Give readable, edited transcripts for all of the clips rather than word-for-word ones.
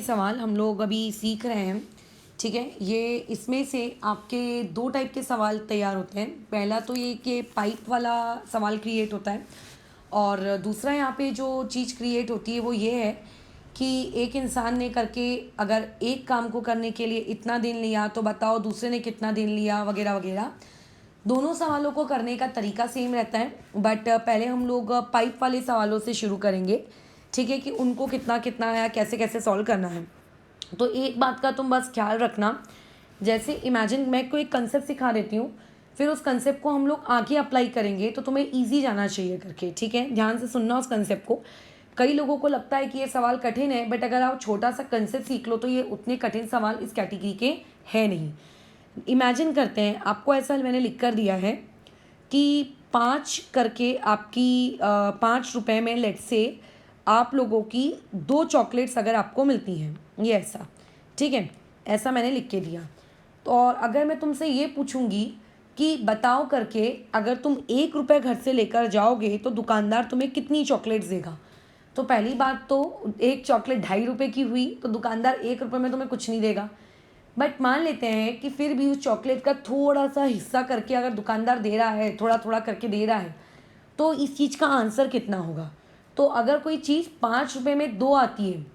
सवाल हम लोग अभी सीख रहे हैं। ठीक है, ये इसमें से आपके दो टाइप के सवाल तैयार होते हैं। पहला तो ये कि पाइप वाला सवाल क्रिएट होता है, और दूसरा यहाँ पे जो चीज़ क्रिएट होती है वो ये है कि एक इंसान ने करके अगर एक काम को करने के लिए इतना दिन लिया तो बताओ दूसरे ने कितना दिन लिया, वगैरह वगैरह। दोनों सवालों को करने का तरीका सेम रहता है, बट पहले हम लोग पाइप वाले सवालों से शुरू करेंगे। ठीक है, कि उनको कितना कितना है, कैसे कैसे सॉल्व करना है। तो एक बात का तुम बस ख्याल रखना, जैसे इमेजिन मैं कोई कंसेप्ट सिखा देती हूँ, फिर उस कंसेप्ट को हम लोग आगे अप्लाई करेंगे तो तुम्हें ईजी जाना चाहिए करके। ठीक है, ध्यान से सुनना उस कंसेप्ट को। कई लोगों को लगता है कि ये सवाल कठिन है, बट अगर आप छोटा सा कंसेप्ट सीख लो तो ये उतने कठिन सवाल इस कैटेगरी के है नहीं। इमेजिन करते हैं, आपको ऐसा मैंने लिख कर दिया है कि 5 करके आपकी 5 रुपये में लेट से आप लोगों की 2 चॉकलेट्स अगर आपको मिलती हैं, ये ऐसा। ठीक है, ऐसा मैंने लिख के दिया। तो और अगर मैं तुमसे ये पूछूंगी कि बताओ करके, अगर तुम 1 रुपये घर से लेकर जाओगे तो दुकानदार तुम्हें कितनी चॉकलेट्स देगा। तो पहली बात तो एक चॉकलेट 2.5 रुपये की हुई, तो दुकानदार 1 रुपये में तुम्हें कुछ नहीं देगा। बट मान लेते हैं कि फिर भी उस चॉकलेट का थोड़ा सा हिस्सा करके अगर दुकानदार दे रहा है, थोड़ा थोड़ा करके दे रहा है, तो इस चीज़ का आंसर कितना होगा। तो अगर कोई चीज़ 5 रुपये में 2 आती है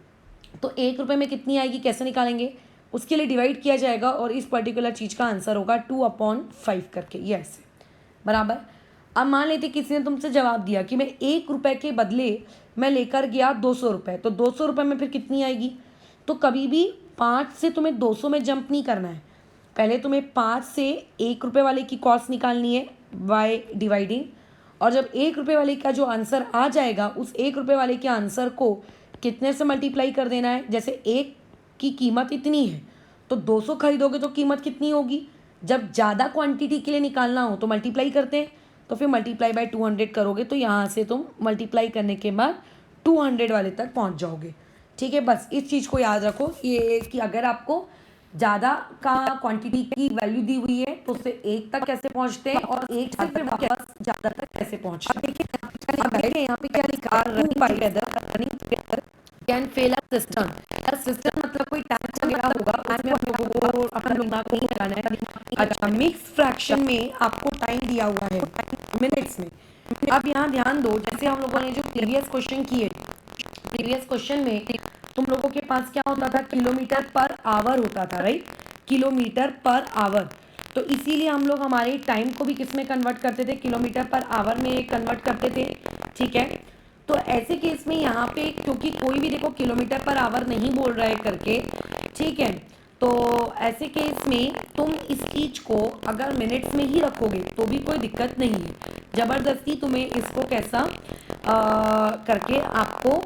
तो 1 रुपये में कितनी आएगी, कैसे निकालेंगे। उसके लिए डिवाइड किया जाएगा और इस पर्टिकुलर चीज़ का आंसर होगा 2/5 करके, ये ऐसे बराबर। अब मान लेते किसी ने तुमसे जवाब दिया कि मैं 1 रुपये के बदले मैं लेकर गया 200 रुपये, तो 200 रुपये में फिर कितनी आएगी। तो कभी भी 5 से तुम्हें 200 में जंप नहीं करना है, पहले तुम्हें 5 से 1 रुपये वाले की कॉस्ट निकालनी है बाय डिवाइडिंग, और जब 1 रुपये वाले का जो आंसर आ जाएगा उस 1 रुपये वाले के आंसर को कितने से मल्टीप्लाई कर देना है। जैसे एक की कीमत इतनी है तो 200 खरीदोगे तो कीमत कितनी होगी। जब ज़्यादा क्वांटिटी के लिए निकालना हो तो मल्टीप्लाई करते हैं, तो फिर मल्टीप्लाई बाय 200 करोगे तो यहाँ से तुम मल्टीप्लाई करने के बाद 200 वाले तक पहुँच जाओगे। ठीक है, बस इस चीज़ को याद रखो ये कि अगर आपको ज़्यादा का क्वांटिटी की वैल्यू दी हुई है तो उससे 1 तक कैसे पहुँचते हैं, और 1 से फिर वापस ज़्यादा तक कैसे पहुँचते हैं। अब देखिए यहाँ पे क्या लिखा, running can fail a system. System मतलब कोई टैंक वगैरह होगा, उसमें आप लोगों को अपना दिमाग नहीं लगाना है। अच्छा, मिक्स फ्रैक्शन में आपको टाइम दिया हुआ है मिनट्स में। अब यहाँ ध्यान दो, जैसे हम लोगों ने जो प्रीवियस क्वेश्चन किए, प्रीवियस क्वेश्चन में तुम लोगों के पास क्या होता था, किलोमीटर पर आवर होता था, राइट, किलोमीटर पर आवर। तो इसीलिए हम लोग हमारे टाइम को भी किस में कन्वर्ट करते थे, किलोमीटर पर आवर में कन्वर्ट करते थे। ठीक है, तो ऐसे केस में यहाँ पे क्योंकि कोई भी देखो किलोमीटर पर आवर नहीं बोल रहा है करके, ठीक है, तो ऐसे केस में तुम इस चीज़ को अगर मिनट्स में ही रखोगे तो भी कोई दिक्कत नहीं है। ज़बरदस्ती तुम्हें इसको कैसा करके आपको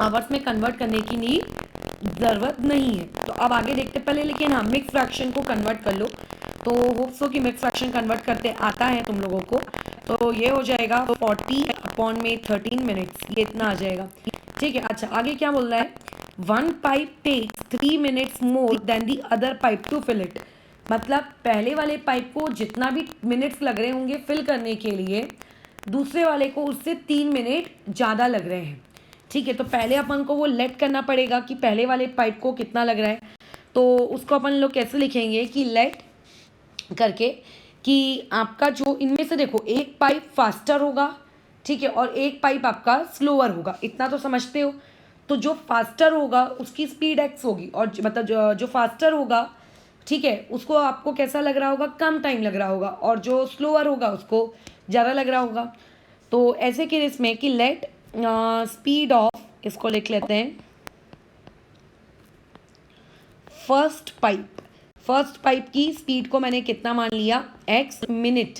आवर्स में कन्वर्ट करने की ज़रूरत नहीं है। तो अब आगे देखते पहले, लेकिन हाँ मिक्स फ्रैक्शन को कन्वर्ट कर लो। तो होप्स हो कि मिक्स फ्रैक्शन कन्वर्ट करते आता है तुम लोगों को। तो ये हो जाएगा 40/13 मिनट्स, ये इतना आ जाएगा। ठीक है, अच्छा आगे क्या बोल रहा है, 1 pipe takes 3 minutes more than the other pipe to fill it. मतलब पहले वाले पाइप को जितना भी मिनट्स लग रहे होंगे फिल करने के लिए, दूसरे वाले को उससे 3 मिनट ज़्यादा लग रहे हैं। ठीक है, तो पहले अपन को वो लेट करना पड़ेगा कि पहले वाले पाइप को कितना लग रहा है। तो उसको अपन लोग कैसे लिखेंगे कि लेट करके, कि आपका जो इनमें से देखो एक पाइप फास्टर होगा, ठीक है, और एक पाइप आपका स्लोअर होगा, इतना तो समझते हो। तो जो फास्टर होगा उसकी स्पीड एक्स होगी, और मतलब जो फास्टर होगा, ठीक है, उसको आपको कैसा लग रहा होगा, कम टाइम लग रहा होगा, और जो स्लोअर होगा उसको ज़्यादा लग रहा होगा। तो ऐसे केस में कि लेट स्पीड ऑफ, इसको लिख लेते हैं फर्स्ट पाइप की स्पीड को मैंने कितना मान लिया, x मिनट।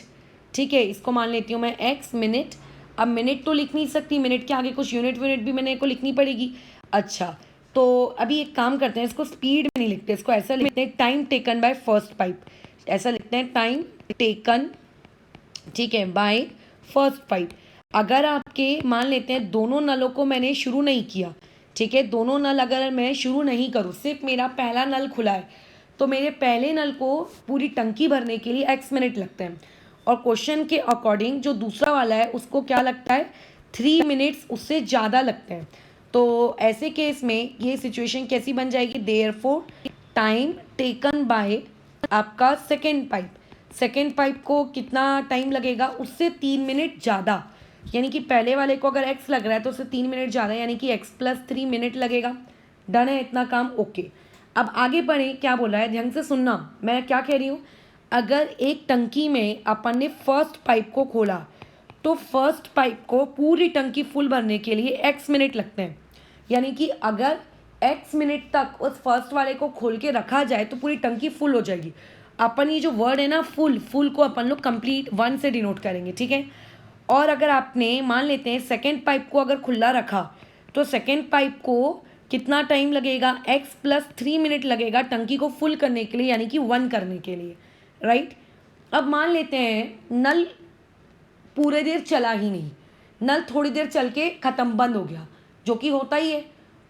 ठीक है, इसको मान लेती हूँ मैं x मिनट। अब मिनट तो लिख नहीं सकती, मिनट के आगे कुछ यूनिट भी मैंने को लिखनी पड़ेगी। अच्छा, तो अभी एक काम करते हैं, इसको स्पीड में नहीं लिखते, इसको ऐसा लिखते हैं time taken by first pipe. ऐसा लिखते हैं टाइम टेकन, ठीक है, बाय फर्स्ट पाइप। अगर आपके मान लेते हैं दोनों नलों को मैंने शुरू नहीं किया, ठीक है, दोनों नल अगर मैं शुरू नहीं करूँ, सिर्फ मेरा पहला नल खुला है, तो मेरे पहले नल को पूरी टंकी भरने के लिए x मिनट लगते हैं, और क्वेश्चन के अकॉर्डिंग जो दूसरा वाला है उसको क्या लगता है, 3 मिनट्स उससे ज़्यादा लगते हैं। तो ऐसे केस में ये सिचुएशन कैसी बन जाएगी, देयरफॉर टाइम टेकन बाय आपका सेकेंड पाइप को कितना टाइम लगेगा, उससे 3 मिनट ज़्यादा, यानी कि पहले वाले को अगर x लग रहा है तो उससे 3 मिनट ज़्यादा, यानी कि x+3 मिनट लगेगा। डन है इतना काम, ओके। अब आगे बढ़ें, क्या बोला है ध्यान से सुनना, मैं क्या कह रही हूँ। अगर एक टंकी में अपन ने फर्स्ट पाइप को खोला तो फर्स्ट पाइप को पूरी टंकी फुल भरने के लिए x मिनट लगते हैं, यानी कि अगर x मिनट तक उस फर्स्ट वाले को खोल के रखा जाए तो पूरी टंकी फुल हो जाएगी। अपन ये जो वर्ड है ना फुल को अपन लोग कंप्लीट 1 से डिनोट करेंगे, ठीक है। और अगर आपने मान लेते हैं सेकेंड पाइप को अगर खुला रखा तो सेकेंड पाइप को कितना टाइम लगेगा, x+3 मिनट लगेगा टंकी को फुल करने के लिए, यानी कि 1 करने के लिए, राइट। अब मान लेते हैं नल पूरे देर चला ही नहीं, नल थोड़ी देर चल के ख़त्म बंद हो गया, जो कि होता ही है।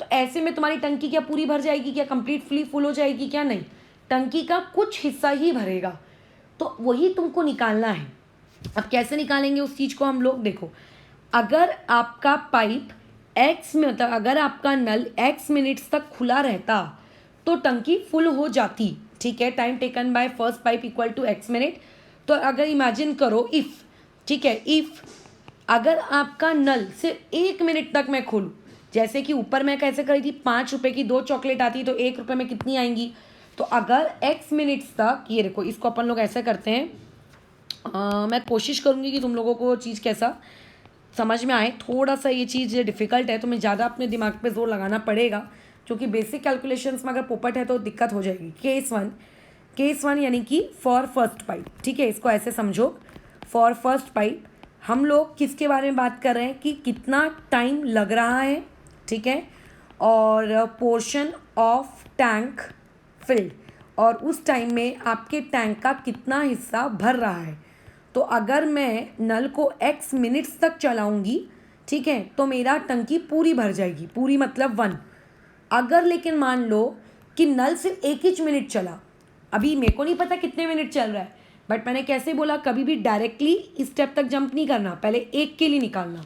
तो ऐसे में तुम्हारी टंकी क्या पूरी भर जाएगी क्या, कंप्लीटली फुल हो जाएगी क्या, नहीं, टंकी का कुछ हिस्सा ही भरेगा। तो वही तुमको निकालना है। अब कैसे निकालेंगे उस चीज़ को हम लोग, देखो, अगर आपका पाइप x में मतलब अगर आपका नल x मिनट्स तक खुला रहता तो टंकी फुल हो जाती, ठीक है। Time taken by first pipe equal to x minute. तो अगर इमेजिन करो इफ़, ठीक है, इफ़ अगर आपका नल सिर्फ 1 मिनट तक मैं खोलूँ, जैसे कि ऊपर मैं कैसे करी थी, 5 रुपये की 2 चॉकलेट आती तो 1 रुपये में कितनी आएंगी। तो अगर x मिनट्स तक, ये देखो इसको अपन लोग ऐसे करते हैं, मैं कोशिश करूँगी कि तुम लोगों को चीज़ कैसा समझ में आए। थोड़ा सा ये चीज़ डिफ़िकल्ट है तो मैं ज़्यादा अपने दिमाग पे जोर लगाना पड़ेगा, क्योंकि बेसिक कैलकुलेशंस में अगर पोपट है तो दिक्कत हो जाएगी। केस वन यानी कि फॉर फर्स्ट पाइप, ठीक है, इसको ऐसे समझो। फॉर फर्स्ट पाइप हम लोग किसके बारे में बात कर रहे हैं कि कितना टाइम लग रहा है, ठीक है, और पोर्शन ऑफ टैंक फिल्ड, और उस टाइम में आपके टैंक का कितना हिस्सा भर रहा है। तो अगर मैं नल को x मिनट्स तक चलाऊंगी, ठीक है, तो मेरा टंकी पूरी भर जाएगी, पूरी मतलब 1। अगर लेकिन मान लो कि नल सिर्फ 1 ही मिनट चला, अभी मेरे को नहीं पता कितने मिनट चल रहा है, बट मैंने कैसे बोला, कभी भी डायरेक्टली इस स्टेप तक जंप नहीं करना, पहले एक के लिए निकालना।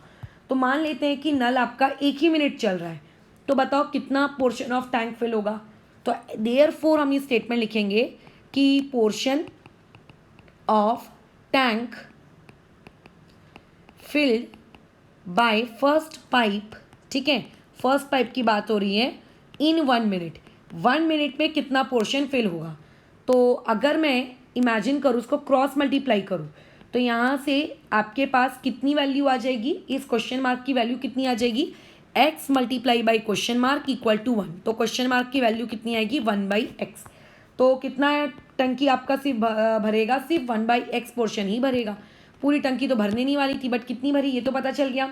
तो मान लेते हैं कि नल आपका 1 ही मिनट चल रहा है, तो बताओ कितना पोर्शन ऑफ टैंक फिल होगा। तो देयरफॉर हम ये स्टेटमेंट लिखेंगे कि portion of tank filled by first pipe, ठीक है, फर्स्ट पाइप की बात हो रही है, इन 1 मिनट, 1 मिनट में कितना पोर्शन फिल होगा। तो अगर मैं इमेजिन करूँ, उसको क्रॉस मल्टीप्लाई करूँ, तो यहाँ से आपके पास कितनी वैल्यू आ जाएगी, इस क्वेश्चन मार्क की वैल्यू कितनी आ जाएगी, x multiply by question mark equal to 1। तो क्वेश्चन मार्क की वैल्यू कितनी आएगी, 1/x। तो कितना टंकी आपका सिर्फ भरेगा, सिर्फ 1/x पोर्शन ही भरेगा, पूरी टंकी तो भरने नहीं वाली थी, बट कितनी भरी ये तो पता चल गया।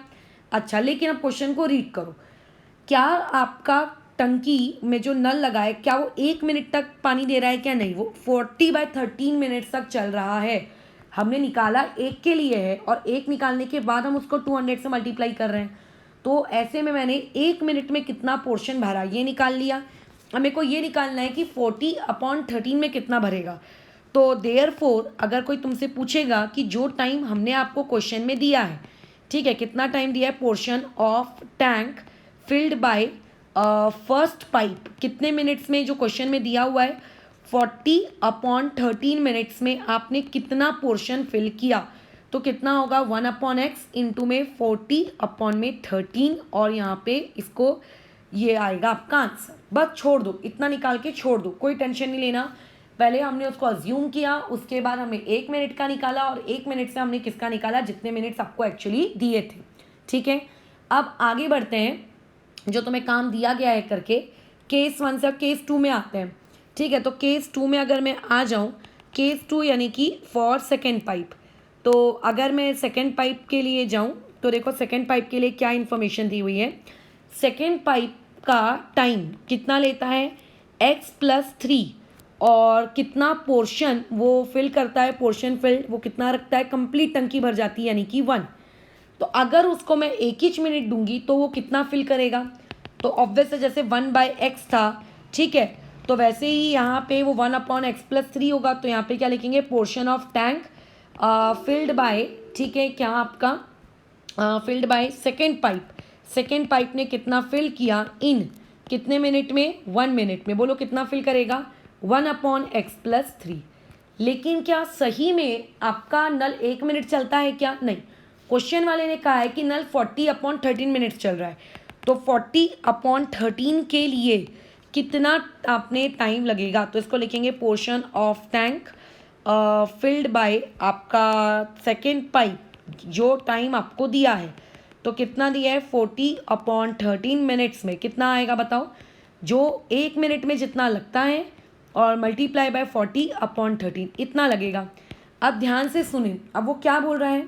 अच्छा, लेकिन अब क्वेश्चन को रीड करो, क्या आपका टंकी में जो नल लगा है क्या वो 1 मिनट तक पानी दे रहा है क्या, नहीं, वो 40/13 मिनट्स तक चल रहा है। हमने निकाला 1 के लिए है, और 1 निकालने के बाद हम उसको 200 से मल्टीप्लाई कर रहे हैं। तो ऐसे में मैंने 1 मिनट में कितना पोर्शन भरा ये निकाल लिया। अब मेरे को ये निकालना है कि 40/13 में कितना भरेगा। तो देयरफॉर अगर कोई तुमसे पूछेगा कि जो टाइम हमने आपको क्वेश्चन में दिया है, ठीक है, कितना टाइम दिया है, portion of tank filled by first pipe, कितने मिनट्स में जो क्वेश्चन में दिया हुआ है 40/13 मिनट्स में आपने कितना पोर्शन फिल किया, तो कितना होगा 1/x इंटू में 40/13, और यहाँ पे इसको ये आएगा आपका आंसर। बस छोड़ दो, इतना निकाल के छोड़ दो, कोई टेंशन नहीं लेना। पहले हमने उसको अज्यूम किया, उसके बाद हमने 1 मिनट का निकाला, और 1 मिनट से हमने किसका निकाला, जितने मिनट्स आपको एक्चुअली दिए थे, ठीक है। अब आगे बढ़ते हैं, जो तुम्हें काम दिया गया है करके, केस 1 से केस 2 में आते हैं, ठीक है। तो केस 2 में अगर मैं आ जाऊँ, केस 2 यानी कि फॉर सेकेंड पाइप, तो अगर मैं सेकेंड पाइप के लिए जाऊँ तो देखो सेकेंड पाइप के लिए क्या इन्फॉर्मेशन दी हुई है। सेकेंड पाइप का टाइम कितना लेता है, x+3, और कितना पोर्शन वो फिल करता है, पोर्शन फिल वो कितना रखता है, कंप्लीट टंकी भर जाती है यानी कि 1। तो अगर उसको मैं 1 मिनट दूंगी तो वो कितना फिल करेगा, तो ऑब्वियस है जैसे 1/x था, ठीक है, तो वैसे ही यहाँ पे वो 1/x+3 होगा। तो यहाँ पे क्या लिखेंगे, portion of tank filled by, ठीक है, क्या आपका filled by second pipe. Second pipe ने कितना फिल किया इन कितने मिनट में, 1 मिनट में। बोलो कितना फिल करेगा, 1/x+3। लेकिन क्या सही में आपका नल 1 मिनट चलता है क्या, नहीं। क्वेश्चन वाले ने कहा है कि नल 40/13 मिनट चल रहा है, तो 40/13 के लिए कितना आपने टाइम लगेगा, तो इसको लिखेंगे portion of tank filled by आपका सेकेंड पाइप, जो टाइम आपको दिया है। तो कितना दिया है, 40/13 मिनट्स में कितना आएगा बताओ, जो 1 मिनट में जितना लगता है और मल्टीप्लाई बाय 40/13 इतना लगेगा। अब ध्यान से सुनिए, अब वो क्या बोल रहा है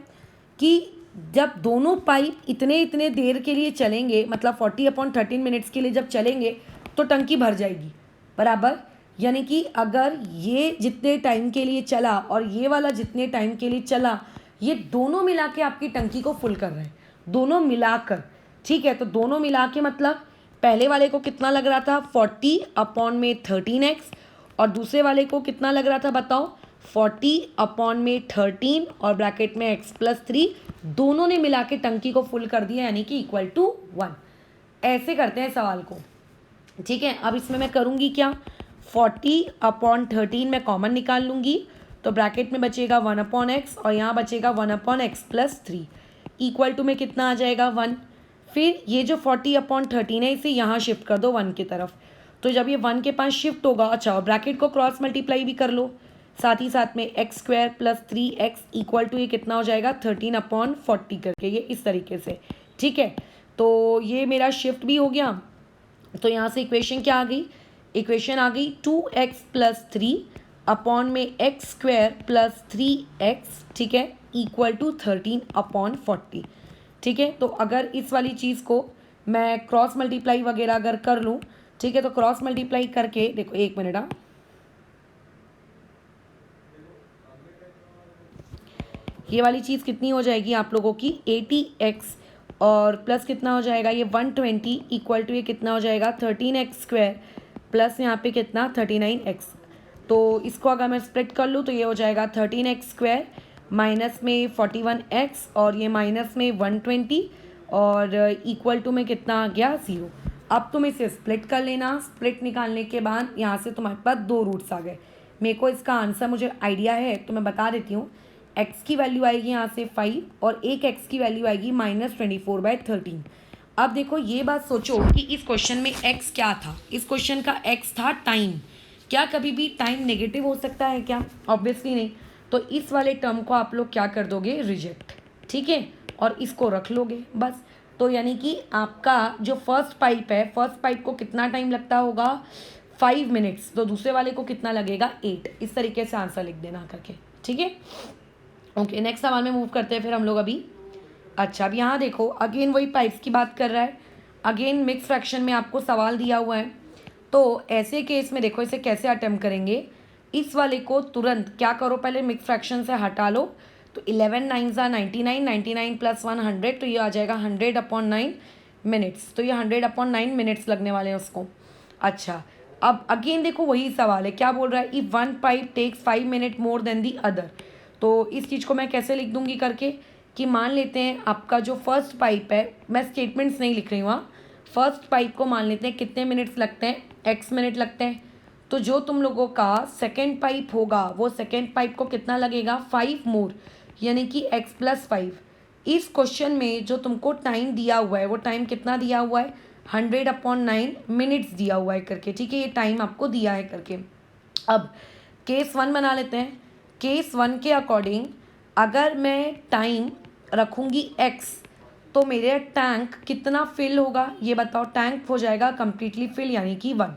कि जब दोनों पाइप इतने इतने देर के लिए चलेंगे, मतलब 40/13 मिनट्स के लिए जब चलेंगे तो टंकी भर जाएगी, बराबर। यानी कि अगर ये जितने टाइम के लिए चला और ये वाला जितने टाइम के लिए चला, ये दोनों मिला के आपकी टंकी को फुल कर रहे हैं, दोनों मिलाकर, ठीक है। तो दोनों मिला के मतलब पहले वाले को कितना लग रहा था, 40/13x, और दूसरे वाले को कितना लग रहा था बताओ, 40/13 और ब्रैकेट में x+3, दोनों ने मिला के टंकी को फुल कर दिया, यानी कि =1। ऐसे करते हैं सवाल को, ठीक है। अब इसमें मैं करूँगी क्या, 40/13 मैं कॉमन निकाल लूँगी, तो ब्रैकेट में बचेगा 1/x और यहाँ बचेगा 1/x+3 इक्वल टू में कितना आ जाएगा, 1। फिर ये जो 40/13 है इसे यहाँ शिफ्ट कर दो 1 की तरफ, तो जब ये 1 के पास शिफ्ट होगा, अच्छा ब्रैकेट को क्रॉस मल्टीप्लाई भी कर लो, साथ ही साथ में x² + 3x इक्वल टू ये कितना हो जाएगा 13/40 करके, ये इस तरीके से, ठीक है। तो ये मेरा शिफ्ट भी हो गया, तो यहाँ से इक्वेशन क्या आ गई, इक्वेशन आ गई 2x + 3 अपॉन में x² + 3x, ठीक है, इक्वल टू 13/40, ठीक है। तो अगर इस वाली चीज़ को मैं क्रॉस मल्टीप्लाई वगैरह अगर कर लूँ, ठीक है, तो क्रॉस मल्टीप्लाई करके देखो, 1 मिनट, हाँ, ये वाली चीज़ कितनी हो जाएगी आप लोगों की 80x और प्लस कितना हो जाएगा ये 120 इक्वल टू ये कितना हो जाएगा 13x² प्लस यहाँ पे कितना 39x। तो इसको अगर मैं स्प्लिट कर लूँ तो ये हो जाएगा 13x² माइनस में 41x और ये माइनस में 120 और इक्वल टू में कितना आ गया 0। अब तुम इसे स्प्लिट कर लेना, स्प्लिट निकालने के बाद यहाँ से तुम्हारे पास 2 रूट्स आ गए। मेरे को इसका आंसर मुझे आइडिया है तो मैं बता देती हूँ। x की वैल्यू आएगी यहाँ से 5 और एक x की वैल्यू आएगी -24/13। अब देखो ये बात सोचो कि इस क्वेश्चन में x क्या था, इस क्वेश्चन का x था टाइम। क्या कभी भी टाइम नेगेटिव हो सकता है क्या? ऑब्वियसली नहीं। तो इस वाले टर्म को आप लोग क्या कर दोगे, रिजेक्ट, ठीक है, और इसको रख लोगे बस। तो यानी कि आपका जो फर्स्ट पाइप है, फर्स्ट पाइप को कितना टाइम लगता होगा 5 मिनट्स, तो दूसरे वाले को कितना लगेगा 8। इस तरीके से आंसर लिख देना करके, ठीक है। ओके, नेक्स्ट सवाल में मूव करते हैं फिर हम लोग अभी। अच्छा, अब यहाँ देखो अगेन वही पाइप्स की बात कर रहा है, अगेन मिक्स फ्रैक्शन में आपको सवाल दिया हुआ है। तो ऐसे केस में देखो इसे कैसे अटेम्प्ट करेंगे। इस वाले को तुरंत क्या करो, पहले मिक्स फ्रैक्शन से हटा लो। तो 11 9 99, 99 + 1 100, तो ये आ जाएगा 100/9 मिनट्स। तो ये 100/9 मिनट्स लगने वाले हैं उसको। अच्छा, अब अगेन देखो वही सवाल है, क्या बोल रहा है, if one pipe takes 5 minute more than the other. तो इस चीज़ को मैं कैसे लिख दूंगी करके कि मान लेते हैं आपका जो फर्स्ट पाइप है, मैं स्टेटमेंट्स नहीं लिख रही हूँ, फर्स्ट पाइप को मान लेते हैं कितने मिनट्स लगते हैं, x मिनट लगते हैं। तो जो तुम लोगों का सेकेंड पाइप होगा वो सेकेंड पाइप को कितना लगेगा 5 मोर, यानी कि x + 5। इस क्वेश्चन में जो तुमको टाइम दिया हुआ है वो टाइम कितना दिया हुआ है 100/9 मिनट्स दिया हुआ है करके, ठीक है, ये टाइम आपको दिया है करके। अब केस 1 बना लेते हैं। केस 1 के अकॉर्डिंग अगर मैं टाइम रखूँगी x, तो मेरे टैंक कितना फिल होगा ये बताओ, टैंक हो जाएगा कम्प्लीटली फिल यानी कि 1।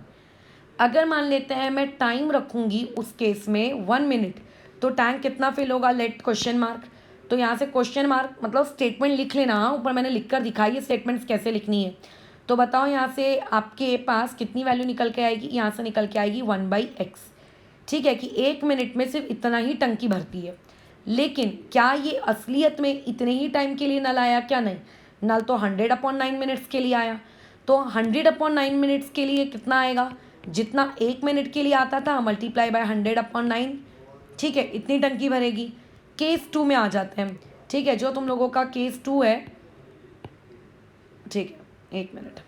अगर मान लेते हैं मैं टाइम रखूँगी उस केस में 1 मिनट, तो टैंक कितना फिल होगा, लेट क्वेश्चन मार्क। तो यहाँ से क्वेश्चन मार्क मतलब स्टेटमेंट लिख लेना, ऊपर मैंने लिख कर दिखाई है स्टेटमेंट्स कैसे लिखनी है। तो बताओ यहाँ से आपके पास कितनी वैल्यू निकल के आएगी, यहाँ से निकल के आएगी 1/x, ठीक है, कि 1 मिनट में सिर्फ इतना ही टंकी भरती है। लेकिन क्या ये असलियत में इतने ही टाइम के लिए नल आया, क्या नहीं, नल तो 100/9 मिनट्स के लिए आया। तो 100/9 मिनट्स के लिए कितना आएगा, जितना 1 मिनट के लिए आता था मल्टीप्लाई बाय 100/9, ठीक है, इतनी टंकी भरेगी। केस 2 में आ जाते हैं, ठीक है, जो तुम लोगों का केस 2 है, ठीक है, 1 मिनट।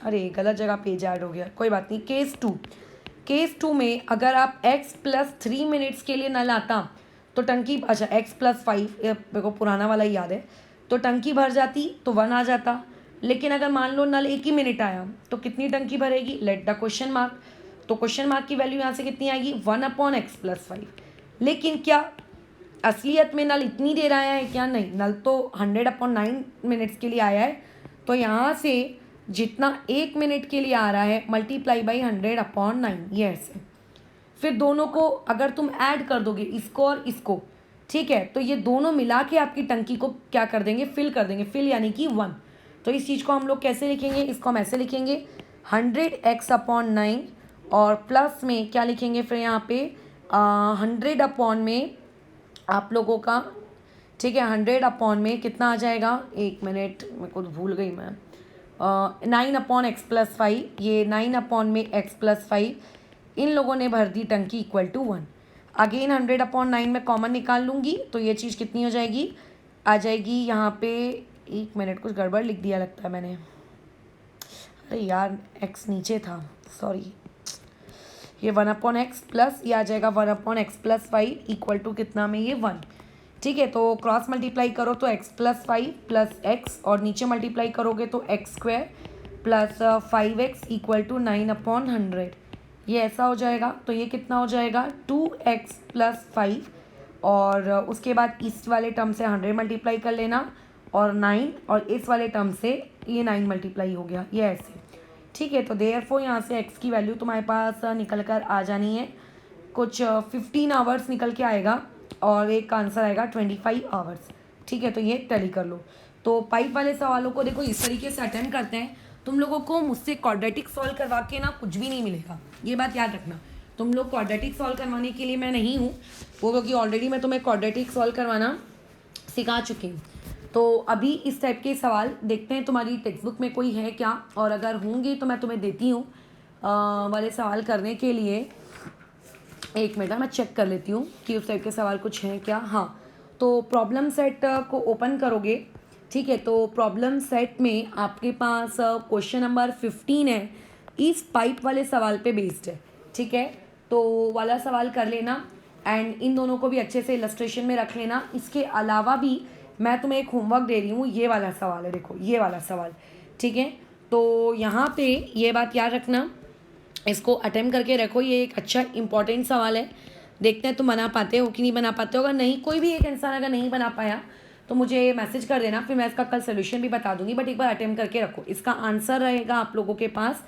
अरे गलत जगह पेज ऐड हो गया, कोई बात नहीं। केस 2 में अगर आप x + 3 मिनट्स के लिए नल आता तो टंकी, अच्छा x + 5, मेरे को पुराना वाला ही याद है, तो टंकी भर जाती तो 1 आ जाता। लेकिन अगर मान लो नल 1 ही मिनट आया तो कितनी टंकी भरेगी, लेट द क्वेश्चन मार्क। तो क्वेश्चन मार्क की वैल्यू यहाँ से कितनी आएगी, 1/x + 5। लेकिन क्या असलियत में नल इतनी देर आया है क्या, नहीं, नल तो 100/9 मिनट्स के लिए आया है। तो यहाँ से जितना 1 मिनट के लिए आ रहा है मल्टीप्लाई बाई 100/9, ये ऐसे। फिर दोनों को अगर तुम ऐड कर दोगे, इसको और इसको, ठीक है, तो ये दोनों मिला के आपकी टंकी को क्या कर देंगे, फिल कर देंगे। फिल यानी कि 1। तो इस चीज़ को हम लोग कैसे लिखेंगे, इसको हम ऐसे लिखेंगे 100x/9 और प्लस में क्या लिखेंगे फिर यहाँ पे 100 में आप लोगों का, ठीक है, 100 में कितना आ जाएगा, 1 मिनट, मेरे को भूल गई मैं, 9/x + 5। ये 9 में x + 5 इन लोगों ने भर दी टंकी इक्वल टू 1। अगेन 100/9 में कॉमन निकाल लूँगी तो ये चीज़ कितनी हो जाएगी, आ जाएगी यहाँ पे, 1 मिनट, कुछ गड़बड़ लिख दिया लगता है मैंने, अरे यार x नीचे था, सॉरी। ये 1/x प्लस ये आ जाएगा 1/x + 5 इक्वल टू कितना में, ये 1। ठीक है, तो क्रॉस मल्टीप्लाई करो तो x + 5 + x और नीचे मल्टीप्लाई करोगे तो x² + 5x इक्वल टू 9/100। ये ऐसा हो जाएगा। तो ये कितना हो जाएगा, 2x + 5 और उसके बाद इस वाले टर्म से 100 मल्टीप्लाई कर लेना और 9 और इस वाले टर्म से ये 9 मल्टीप्लाई हो गया, ये ऐसे। ठीक है, तो देयरफॉर यहाँ से x की वैल्यू तुम्हारे पास निकल कर आ जानी है, कुछ 15 आवर्स निकल के आएगा और एक का आंसर आएगा 25 आवर्स। ठीक है, तो ये टैली कर लो। तो पाइप वाले सवालों को देखो इस तरीके से अटेम्प्ट करते हैं। तुम लोगों को मुझसे क्वाड्रेटिक सॉल्व करवा के ना कुछ भी नहीं मिलेगा, ये बात याद रखना। तुम लोग क्वाड्रेटिक सॉल्व करवाने के लिए मैं नहीं हूँ वो, क्योंकि ऑलरेडी मैं तुम्हें क्वाड्रेटिक सॉल्व करवाना सिखा चुकी हूँ। तो अभी इस टाइप के सवाल देखते हैं तुम्हारी टेक्स्ट बुक में कोई है क्या, और अगर होंगे तो मैं तुम्हें देती हूँ वाले सवाल करने के लिए। 1 मिनट मैं चेक कर लेती हूँ कि उस टाइप के सवाल कुछ हैं क्या। हाँ, तो प्रॉब्लम सेट को ओपन करोगे, ठीक है, तो प्रॉब्लम सेट में आपके पास क्वेश्चन नंबर 15 है, इस पाइप वाले सवाल पे बेस्ड है। ठीक है, तो वाला सवाल कर लेना एंड इन दोनों को भी अच्छे से इलस्ट्रेशन में रख लेना। इसके अलावा भी मैं तुम्हें एक होमवर्क दे रही हूँ, ये वाला सवाल है, देखो ये वाला सवाल। ठीक है, तो यहाँ पे ये बात याद रखना, इसको अटेम्प्ट करके रखो, ये एक अच्छा इंपॉर्टेंट सवाल है। देखते हैं तुम बना पाते हो कि नहीं बना पाते हो। अगर नहीं, कोई भी एक इंसान अगर नहीं बना पाया तो मुझे मैसेज कर देना, फिर मैं इसका कल सोल्यूशन भी बता दूंगी। बट एक बार अटेम्प्ट करके रखो। इसका आंसर रहेगा आप लोगों के पास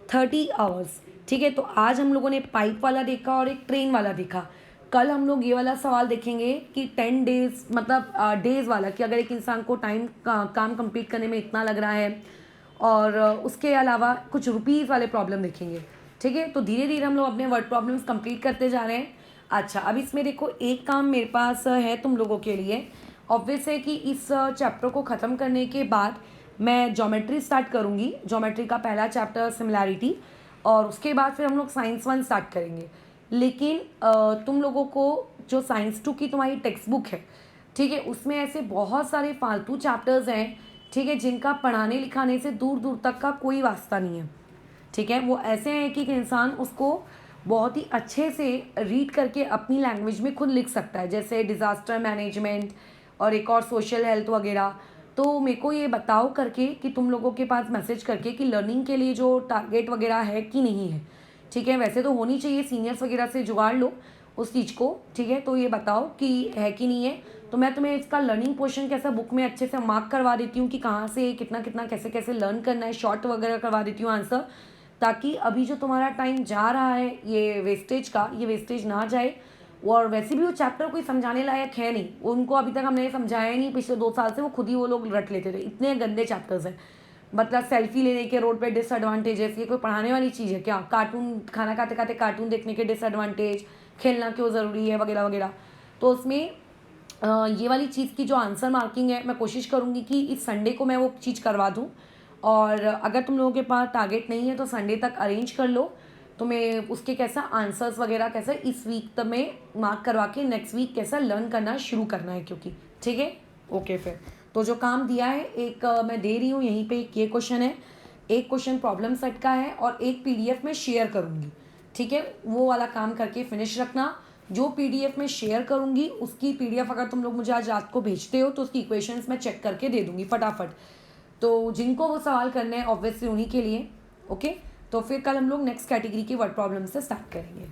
30 आवर्स। ठीक है, तो आज हम लोगों ने पाइप वाला देखा और एक ट्रेन वाला देखा। कल हम लोग ये वाला सवाल देखेंगे कि 10 डेज मतलब डेज़ वाला, कि अगर एक इंसान को टाइम काम कंप्लीट करने में इतना लग रहा है, और उसके अलावा कुछ रुपीज़ वाले प्रॉब्लम देखेंगे। ठीक है, तो धीरे धीरे हम लोग अपने वर्ड प्रॉब्लम्स कंप्लीट करते जा रहे हैं। अच्छा, अब इसमें देखो एक काम मेरे पास है तुम लोगों के लिए। ऑब्वियस है कि इस चैप्टर को ख़त्म करने के बाद मैं ज्योमेट्री स्टार्ट करूँगी। ज्योमेट्री का पहला चैप्टर सिमिलैरिटी, और उसके बाद फिर हम लोग साइंस 1 स्टार्ट करेंगे। लेकिन तुम लोगों को जो साइंस 2 की तुम्हारी टेक्स्ट बुक है, ठीक है, उसमें ऐसे बहुत सारे फालतू चैप्टर्स हैं, ठीक है, जिनका पढ़ाने लिखाने से दूर दूर तक का कोई वास्ता नहीं है। ठीक है, वो ऐसे हैं कि इंसान उसको बहुत ही अच्छे से रीड करके अपनी लैंग्वेज में खुद लिख सकता है, जैसे डिज़ास्टर मैनेजमेंट और एक और सोशल हेल्थ वगैरह। तो मेरे को ये बताओ करके कि तुम लोगों के पास मैसेज करके कि लर्निंग के लिए जो टारगेट वगैरह है कि नहीं है। ठीक है, वैसे तो होनी चाहिए, सीनियर्स वगैरह से जुगाड़ लो उस चीज़ को। ठीक है, तो ये बताओ कि है कि नहीं है। तो मैं तुम्हें इसका लर्निंग पोर्शन कैसा बुक में अच्छे से मार्क करवा देती हूँ कि कहाँ से कितना कितना कैसे कैसे लर्न करना है, शॉर्ट वगैरह करवा देती हूँ आंसर, ताकि अभी जो तुम्हारा टाइम जा रहा है ये वेस्टेज का, ये वेस्टेज ना जाए। और वैसे भी वो चैप्टर कोई समझाने लायक है नहीं, उनको अभी तक हमने समझाया ही नहीं। पिछले 2 साल से वो खुद ही वो लोग रट लेते थे, इतने गंदे चैप्टर्स हैं। मतलब सेल्फी लेने के रोड पे डिसएडवांटेजेस, ये कोई पढ़ाने वाली चीज़ है क्या? कार्टून, खाना खाते खाते कार्टून देखने के डिसएडवांटेज, खेलना क्यों ज़रूरी है वगैरह वगैरह। तो उसमें ये वाली चीज़ की जो आंसर मार्किंग है, मैं कोशिश करूँगी कि इस संडे को मैं वो चीज़ करवा दूँ। और अगर तुम लोगों के पास टारगेट नहीं है तो संडे तक अरेंज कर लो, तो मैं उसके कैसा आंसर्स वगैरह कैसा इस वीक तक में मार्क करवा के नेक्स्ट वीक कैसा लर्न करना शुरू करना है, क्योंकि ठीक है। ओके फिर तो जो काम दिया है एक मैं दे रही हूँ यहीं पे, एक ये क्वेश्चन है, एक क्वेश्चन प्रॉब्लम सेट का है और एक पीडीएफ में शेयर करूँगी, ठीक है, वो वाला काम करके फिनिश रखना। जो पीडीएफ में शेयर करूँगी उसकी पीडीएफ अगर तुम लोग मुझे आज रात को भेजते हो तो उसकी इक्वेशंस मैं चेक करके दे दूँगी फटाफट। तो जिनको वो सवाल करने हैं ऑब्वियसली उन्हीं के लिए। ओके, तो फिर कल हम लोग नेक्स्ट कैटेगरी की वर्ड प्रॉब्लम से स्टार्ट करेंगे।